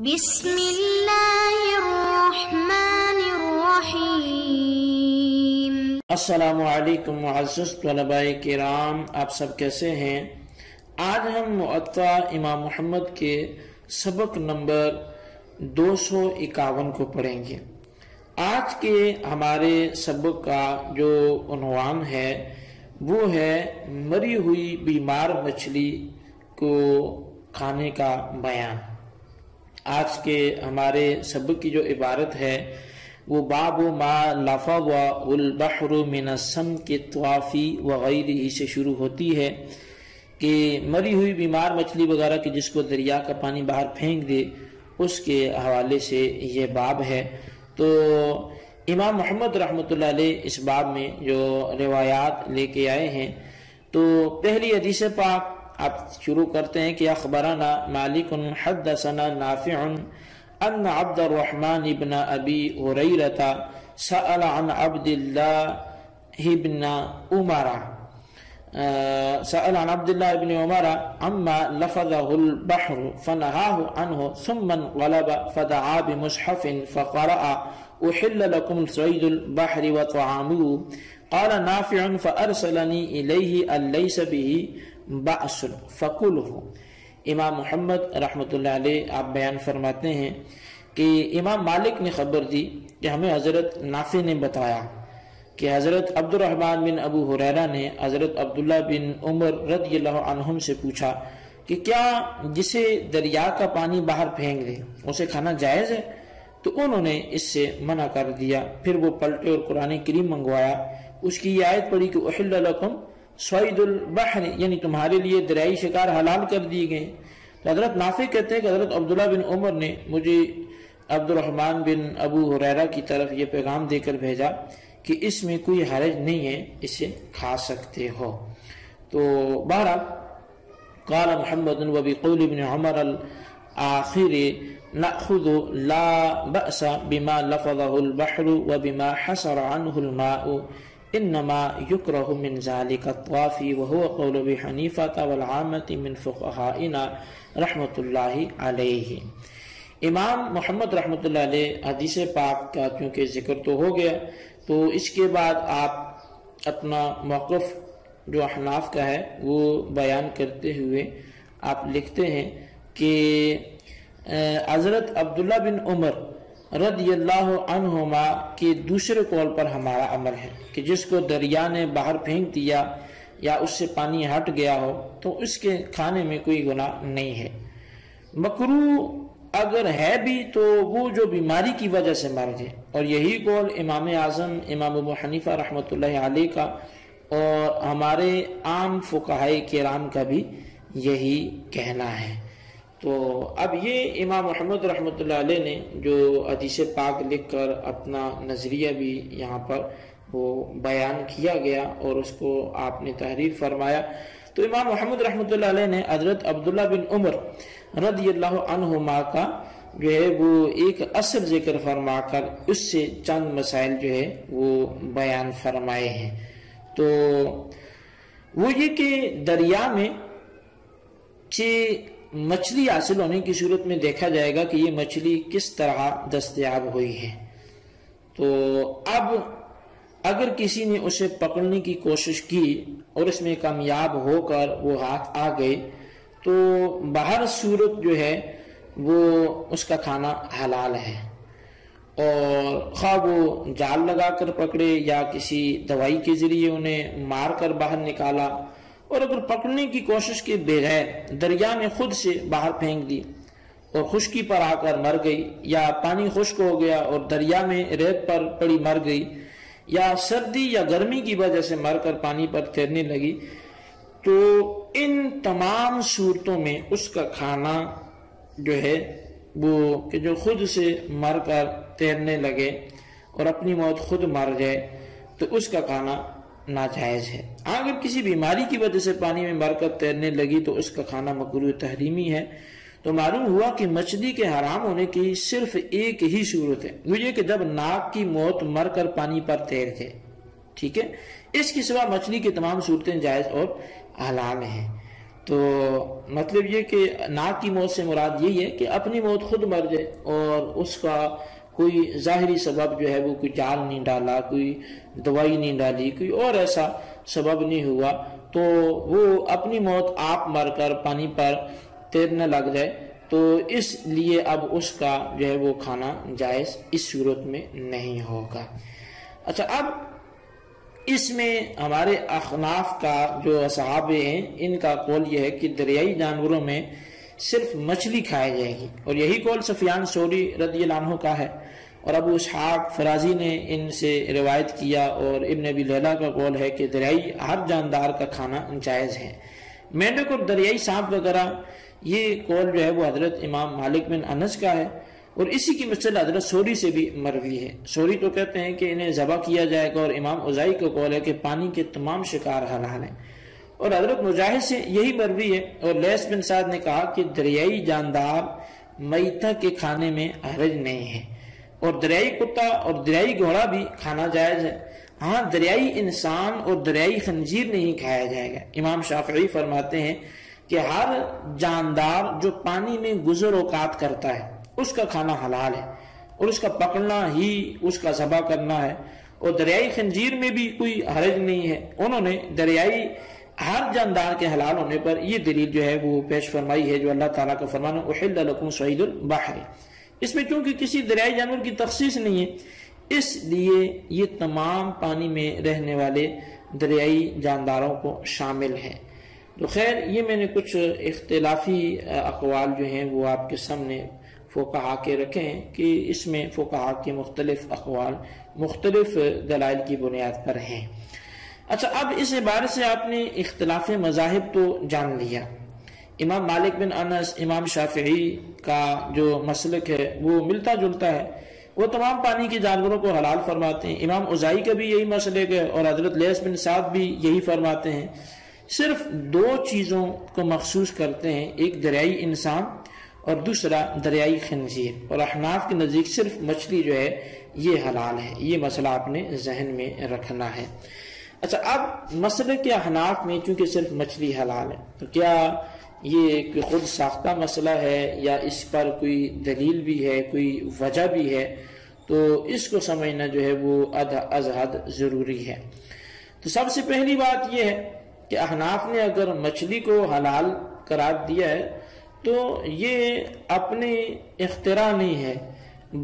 بسم اللہ الرحمن الرحیم۔ السلام علیکم معزز طلباء کرام، آپ سب کیسے ہیں؟ آج ہم معطا امام محمد کے سبق نمبر 251 کو پڑھیں گے۔ آج کے ہمارے سبق کا جو عنوان ہے وہ ہے مری ہوئی بیمار مچھلی کو کھانے کا بیان۔ آج کے ہمارے سبق کی جو عبارت ہے وہ باب ما لفظ البحر من السمک الطوافی وغیرہ سے شروع ہوتی ہے کہ مری ہوئی بیمار مچھلی وغیرہ کی جس کو دریا کا پانی باہر پھینک دے، اس کے حوالے سے یہ باب ہے۔ تو امام محمد رحمۃ اللہ علیہ اس باب میں جو روایات لے کے آئے ہیں، تو پہلی حدیث پاک آپ شروع کرتے ہیں کہ اخبرنا مالک حدثنا نافع ان عبد الرحمن ابن ابی ہریرہ سأل عن عبد اللہ ابن عمر عما لفظه البحر فنهاه عنه ثم انقلب فدعا بمصحف فقرأ احل لكم صيد البحر وطعامه قال نافع فارسلني اليه ان ليس به بأس فقله۔ امام محمد رحمۃ اللہ علیہ آپ بیان فرماتے ہیں کہ امام مالک نے خبر دی کہ ہمیں حضرت نافع نے بتایا کہ حضرت عبد الرحمن بن ابو ہریرہ نے حضرت عبداللہ بن عمر رضی اللہ عنہم سے پوچھا کہ کیا جسے دریا کا پانی باہر پھینک دے اسے کھانا جائز ہے؟ تو انہوں نے اس سے منع کر دیا۔ پھر وہ پلٹے اور قرآن کریم منگوایا، اس کی یہ آیت پڑھی کہ احل لکم صید البحر، یعنی تمہارے لیے دریائی شکار حلال کر دیے گئے۔ تو حضرت نافع کہتے ہیں کہ حضرت عبداللہ بن عمر نے مجھے عبد الرحمن بن ابو ہریرہ کی طرف یہ پیغام دے کر بھیجا کہ اس میں کوئی حرج نہیں ہے، اسے کھا سکتے ہو۔ تو بہرحال قال محمد وبقول ابن عمر الآخر نأخذ لا بأس بما لفظه البحر وبما حسر عنه الماء انما یکرہ من ذالک الطوافی وهو قول ابی حنیفہ والعامة من فقہائنا رحمۃ اللہ علیہ۔ امام محمد رحمۃ اللہ علیہ حدیث پاک کا چونکہ ذکر تو ہو گیا، تو اس کے بعد آپ اپنا موقف جو احناف کا ہے وہ بیان کرتے ہوئے آپ لکھتے ہیں کہ حضرت عبداللہ بن عمر رضی اللہ عنہما کے دوسرے قول پر ہمارا عمل ہے کہ جس کو دریا نے باہر پھینک دیا یا اس سے پانی ہٹ گیا ہو تو اس کے کھانے میں کوئی گناہ نہیں ہے۔ مکروہ اگر ہے بھی تو وہ جو بیماری کی وجہ سے مر جائے، اور یہی قول امام اعظم امام ابو حنیفہ رحمۃ اللہ علیہ کا اور ہمارے عام فقہائے کرام کا بھی یہی کہنا ہے۔ تو اب یہ امام محمد رحمۃ اللہ علیہ نے جو حدیث پاک لکھ کر اپنا نظریہ بھی یہاں پر وہ بیان کیا گیا اور اس کو آپ نے تحریر فرمایا۔ تو امام محمد رحمۃ اللہ علیہ نے حضرت عبداللہ بن عمر رضی اللہ عنہما کا جو ہے وہ ایک اثر ذکر فرما کر اس سے چند مسائل جو ہے وہ بیان فرمائے ہیں۔ تو وہ یہ کہ دریا میں مچھلی حاصل ہونے کی صورت میں دیکھا جائے گا کہ یہ مچھلی کس طرح دستیاب ہوئی ہے۔ تو اب اگر کسی نے اسے پکڑنے کی کوشش کی اور اس میں کامیاب ہو کر وہ ہاتھ آ گئے تو باہر صورت جو ہے وہ اس کا کھانا حلال ہے، اور خواہ وہ جال لگا کر پکڑے یا کسی دوائی کے ذریعے انہیں مار کر باہر نکالا، اور اگر پکڑنے کی کوشش کے بغیر دریا میں خود سے باہر پھینک دی اور خشکی پر آ کر مر گئی، یا پانی خشک ہو گیا اور دریا میں ریت پر پڑی مر گئی، یا سردی یا گرمی کی وجہ سے مر کر پانی پر تیرنے لگی، تو ان تمام صورتوں میں اس کا کھانا جو ہے وہ کہ جو خود سے مر کر تیرنے لگے اور اپنی موت خود مر جائے تو اس کا کھانا ناجائز ہے۔ اگر کسی بیماری کی وجہ سے پانی میں مر کر تیرنے لگی تو اس کا کھانا مکروہ تحریمی ہے۔ تو معلوم ہوا کہ مچھلی کے حرام ہونے کی صرف ایک ہی صورت ہے، وہ یہ کہ جب ناک کی موت مر کر پانی پر تیر جائے، ٹھیک ہے، اس کے سوا مچھلی کی تمام صورتیں جائز اور حلال ہیں۔ تو مطلب یہ کہ ناک کی موت سے مراد یہی ہے کہ اپنی موت خود مر جائے اور اس کا کوئی ظاہری سبب جو ہے وہ کوئی جال نہیں ڈالا، کوئی دوائی نہیں ڈالی، کوئی اور ایسا سبب نہیں ہوا، تو وہ اپنی موت آپ مر کر پانی پر تیرنے لگ جائے، تو اس لیے اب اس کا جو ہے وہ کھانا جائز اس صورت میں نہیں ہوگا۔ اچھا، اب اس میں ہمارے احناف کا جو اصحاب ہیں ان کا قول یہ ہے کہ دریائی جانوروں میں صرف مچھلی کھائی جائے گی، اور یہی قول سفیان ثوری رضی اللہ عنہ کا ہے، اور ابو اسحاق فرازی نے ان سے روایت کیا، اور ابن ابی لیلہ کا قول ہے کہ دریائی ہر جاندار کا کھانا جائز ہے۔ مینڈک اور دریائی سانپ وغیرہ یہ قول جو ہے وہ حضرت امام مالک بن انس کا ہے، اور اسی کی مثل حضرت ثوری سے بھی مروی ہے۔ ثوری تو کہتے ہیں کہ انہیں ذبح کیا جائے گا، اور امام اوزائی کا قول ہے کہ پانی کے تمام شکار حلال ہیں، اور حضرت مجاہد سے یہی مروی ہے۔ اور لیث بن سعد نے کہا کہ دریائی جاندار میتہ کے کھانے میں حرج نہیں ہے، اور دریائی کتا اور دریائی گھوڑا بھی کھانا جائز ہے، ہاں دریائی انسان اور دریائی خنزیر نہیں کھایا جائے گا۔ امام شافعی فرماتے ہیں کہ ہر جاندار جو پانی میں گزر اوقات کرتا ہے اس کا کھانا حلال ہے، اور اس کا پکڑنا ہی اس کا ذبح کرنا ہے، اور دریائی خنزیر میں بھی کوئی حرج نہیں ہے۔ انہوں نے دریائی ہر جاندار کے حلال ہونے پر یہ دلیل جو ہے وہ پیش فرمائی ہے جو اللہ تعالیٰ کا فرمان ہے احل لکم صید البحر۔ اس میں چونکہ کسی دریائی جانور کی تخصیص نہیں ہے، اس لیے یہ تمام پانی میں رہنے والے دریائی جانداروں کو شامل ہے۔ تو خیر، یہ میں نے کچھ اختلافی اقوال جو ہیں وہ آپ کے سامنے فقہا کے رکھے ہیں کہ اس میں فقہا کے مختلف اقوال مختلف دلائل کی بنیاد پر ہیں۔ اچھا، اب اس عبارت سے آپ نے اختلاف مذاہب تو جان لیا۔ امام مالک بن انس، امام شافعی کا جو مسلک ہے وہ ملتا جلتا ہے، وہ تمام پانی کے جانوروں کو حلال فرماتے ہیں۔ امام اوزائی کا بھی یہی مسلک ہے، اور حضرت لیث بن سعد بھی یہی فرماتے ہیں۔ صرف دو چیزوں کو مخصوص کرتے ہیں، ایک دریائی انسان اور دوسرا دریائی خنزیر، اور احناف کے نزدیک صرف مچھلی جو ہے یہ حلال ہے۔ یہ مسئلہ آپ نے ذہن میں رکھنا ہے۔ اچھا، اب مسئلے کے احناف میں چونکہ صرف مچھلی حلال ہے، تو کیا یہ کوئی خود ساختہ مسئلہ ہے یا اس پر کوئی دلیل بھی ہے، کوئی وجہ بھی ہے؟ تو اس کو سمجھنا جو ہے وہ از حد ضروری ہے۔ تو سب سے پہلی بات یہ ہے کہ احناف نے اگر مچھلی کو حلال قرار دیا ہے تو یہ اپنے اختراع نہیں ہے،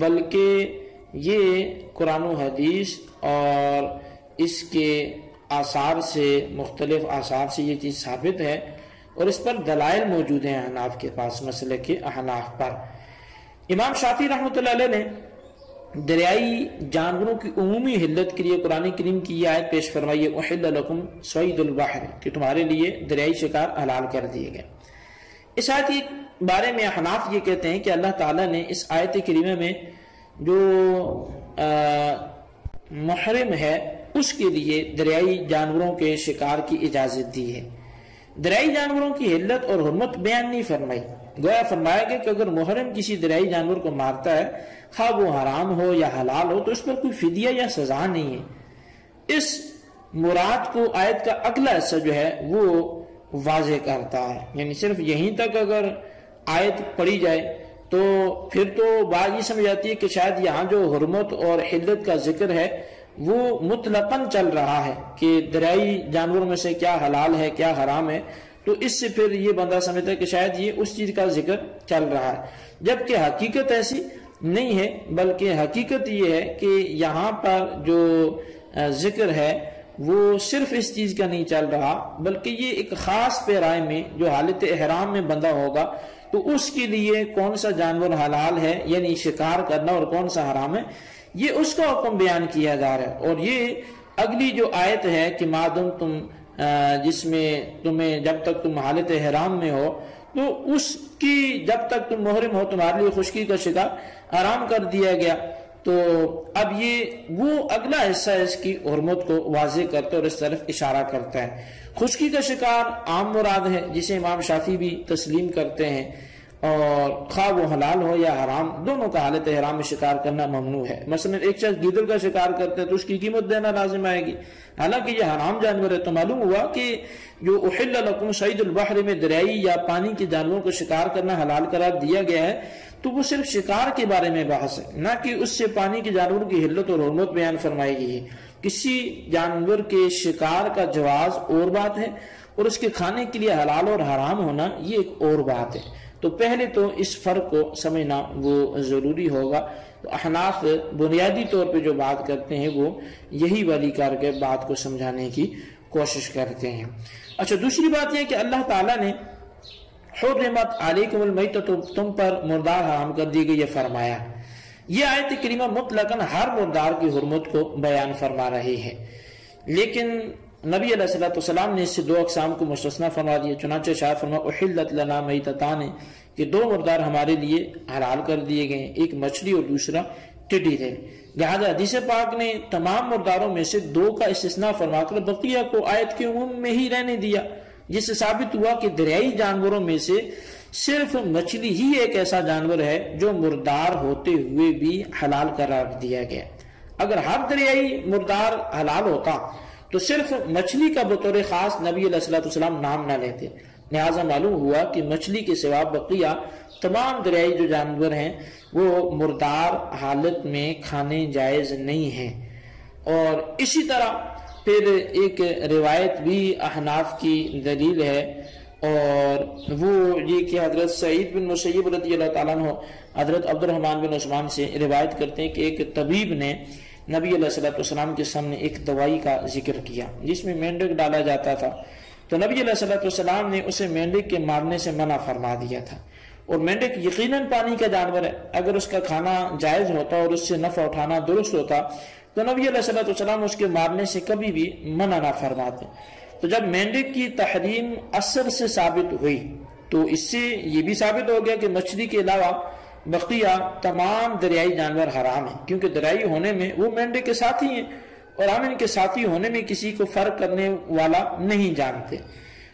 بلکہ یہ قرآن و حدیث اور اس کے آثار سے، مختلف آثار سے یہ چیز ثابت ہے، اور اس پر دلائل موجود ہیں احناف کے پاس، مسئلے کے احناف پر۔ امام شافعی رحمۃ اللہ علیہ نے دریائی جانوروں کی عمومی حلت کے لیے قرآن کریم کی یہ آیت پیش فرمائی ہے احل لکم صید البحر، کہ تمہارے لیے دریائی شکار حلال کر دیے گئے۔ اس آیت کے بارے میں احناف یہ کہتے ہیں کہ اللہ تعالیٰ نے اس آیت کریمہ میں جو محرم ہے اس کے لیے دریائی جانوروں کے شکار کی اجازت دی ہے۔ دریائی جانوروں کی حلت اور حرمت بیان نہیں فرمائی، گویا فرمایا گیا کہ اگر محرم کسی دریائی جانور کو مارتا ہے، خواہ وہ حرام ہو یا حلال ہو، تو اس پر کوئی فدیہ یا سزا نہیں ہے۔ اس مراد کو آیت کا اگلا حصہ جو ہے وہ واضح کرتا ہے، یعنی صرف یہیں تک اگر آیت پڑھی جائے تو پھر تو بات یہ سمجھ آتی ہے کہ شاید یہاں جو حرمت اور حلت کا ذکر ہے وہ مطلقاً چل رہا ہے کہ دریائی جانوروں میں سے کیا حلال ہے کیا حرام ہے، تو اس سے پھر یہ بندہ سمجھتا ہے کہ شاید یہ اس چیز کا ذکر چل رہا ہے، جبکہ حقیقت ایسی نہیں ہے، بلکہ حقیقت یہ ہے کہ یہاں پر جو ذکر ہے وہ صرف اس چیز کا نہیں چل رہا، بلکہ یہ ایک خاص پیرائے میں جو حالت احرام میں بندہ ہوگا تو اس کے لیے کون سا جانور حلال ہے یعنی شکار کرنا اور کون سا حرام ہے، یہ اس کا حکم بیان کیا جا رہا ہے۔ اور یہ اگلی جو آیت ہے کہ مادم تم جس میں تمہیں جب تک تم حالت احرام میں ہو تو اس کی جب تک تم محرم ہو تمہارے لیے خشکی کا شکار حرام کر دیا گیا، تو اب یہ وہ اگلا حصہ اس کی حرمت کو واضح کرتا ہے اور اس طرف اشارہ کرتا ہے۔ خشکی کا شکار عام مراد ہے جسے امام شافعی بھی تسلیم کرتے ہیں، اور خواہ وہ حلال ہو یا حرام، دونوں کا حالت احرام میں شکار کرنا ممنوع ہے۔ مثلا ایک شخص گیدڑ کا شکار کرتے ہیں تو اس کی قیمت دینا لازم آئے گی، حالانکہ یہ حرام جانور ہے۔ تو معلوم ہوا کہ جو احل لکم صید البحر میں دریائی یا پانی کے جانوروں کو شکار کرنا حلال قرار دیا گیا ہے، تو وہ صرف شکار کے بارے میں بحث ہے، نہ کہ اس سے پانی کے جانوروں کی حلت اور حرمت بیان فرمائی گئی ہے۔ کسی جانور کے شکار کا جواز اور بات ہے، اور اس کے کھانے کے لیے حلال اور حرام ہونا یہ ایک اور بات ہے۔ تو پہلے تو اس فرق کو سمجھنا وہ ضروری ہوگا۔ تو احناف بنیادی طور پہ جو بات کرتے ہیں وہ یہی والی کر کے بات کو سمجھانے کی کوشش کرتے ہیں۔ اچھا، دوسری بات یہ کہ اللہ تعالیٰ نے حرمت علیکم المیتۃ، تم پر مردار حرام کر دی گئی، یہ فرمایا۔ یہ آیت کریمہ مطلقاً ہر مردار کی حرمت کو بیان فرما رہی ہے، لیکن نبی علیہ الصلوۃ والسلام نے اس سے دو اقسام کو مستثنا فرما دیا۔ چنانچہ شاہ فرما احلت لنا میتتان، کہ دو مردار ہمارے لیے حلال کر دیے گئے، ایک مچھلی اور دوسرا ٹڈی دل۔ لہذا حدیث پاک نے تمام مرداروں میں سے دو کا استثناء فرما کر بقیہ کو آیت کے عموم میں ہی رہنے دیا، جس سے ثابت ہوا کہ دریائی جانوروں میں سے صرف مچھلی ہی ایک ایسا جانور ہے جو مردار ہوتے ہوئے بھی حلال قرار دیا گیا۔ اگر ہر دریائی مردار حلال ہوتا تو صرف مچھلی کا بطور خاص نبی علیہ الصلوۃ والسلام نام نہ لیتے۔ لہٰذا معلوم ہوا کہ مچھلی کے سوا بقیہ تمام دریائی جو جانور ہیں وہ مردار حالت میں کھانے جائز نہیں ہیں۔ اور اسی طرح پھر ایک روایت بھی احناف کی دلیل ہے، اور وہ یہ کہ حضرت سعید بن مسیب رضی اللہ تعالیٰ عنہ حضرت عبد الرحمن بن عثمان سے روایت کرتے ہیں کہ ایک طبیب نے نبی علیہ الصلوۃ والسلام کے سامنے ایک دوائی کا ذکر کیا جس میں مینڈک ڈالا جاتا تھا، تو نبی علیہ الصلوۃ والسلام نے اسے مینڈک کے مارنے سے منع فرما دیا تھا۔ اور مینڈک یقیناً پانی کا جانور ہے، اگر اس کا کھانا جائز ہوتا اور اس سے نفع اٹھانا درست ہوتا تو نبی علیہ الصلوۃ والسلام اس کے مارنے سے کبھی بھی منع نہ فرماتے۔ تو جب مینڈک کی تحریم اثر سے ثابت ہوئی تو اس سے یہ بھی ثابت ہو گیا کہ مچھلی کے علاوہ بقیہ تمام دریائی جانور حرام ہیں، کیونکہ دریائی ہونے میں وہ مینڈک کے ساتھی ہیں اور ہم ان کے ساتھی ہونے میں کسی کو فرق کرنے والا نہیں جانتے۔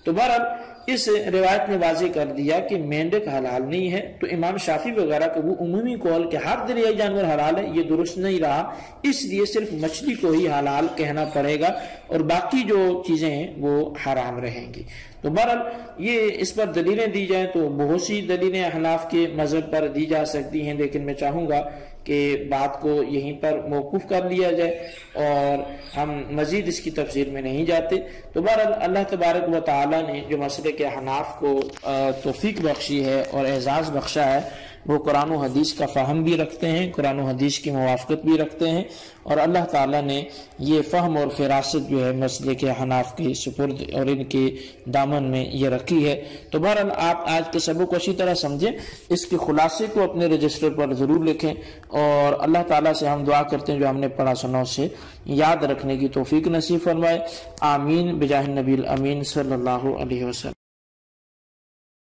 تو بہرحال اس روایت نے واضح کر دیا کہ مینڈک حلال نہیں ہے۔ تو امام شافعی وغیرہ کا وہ عمومی قول کہ ہر دریائی جانور حلال ہے یہ درست نہیں رہا، اس لیے صرف مچھلی کو ہی حلال کہنا پڑے گا اور باقی جو چیزیں ہیں وہ حرام رہیں گی۔ تو بہرحال یہ اس پر دلیلیں دی جائیں تو بہت سی دلیلیں احناف کے مذہب پر دی جا سکتی ہیں، لیکن میں چاہوں گا کہ بات کو یہیں پر موقوف کر لیا جائے اور ہم مزید اس کی تفسیر میں نہیں جاتے۔ تو بہرحال اللہ تبارک و تعالی نے جو مسئلے کے احناف کو توفیق بخشی ہے اور اعزاز بخشا ہے، وہ قرآن و حدیث کا فہم بھی رکھتے ہیں، قرآن و حدیث کی موافقت بھی رکھتے ہیں، اور اللہ تعالیٰ نے یہ فہم اور فراست جو ہے مسئلے کے حناف کے سپرد اور ان کے دامن میں یہ رکھی ہے۔ تو بہرحال آپ آج کے سبق کو اچھی طرح سمجھیں، اس کے خلاصے کو اپنے رجسٹر پر ضرور لکھیں، اور اللہ تعالیٰ سے ہم دعا کرتے ہیں جو ہم نے پڑھا سنا اسے یاد رکھنے کی توفیق نصیب فرمائے۔ آمین بجاہ النبی الامین صلی اللہ علیہ وسلم۔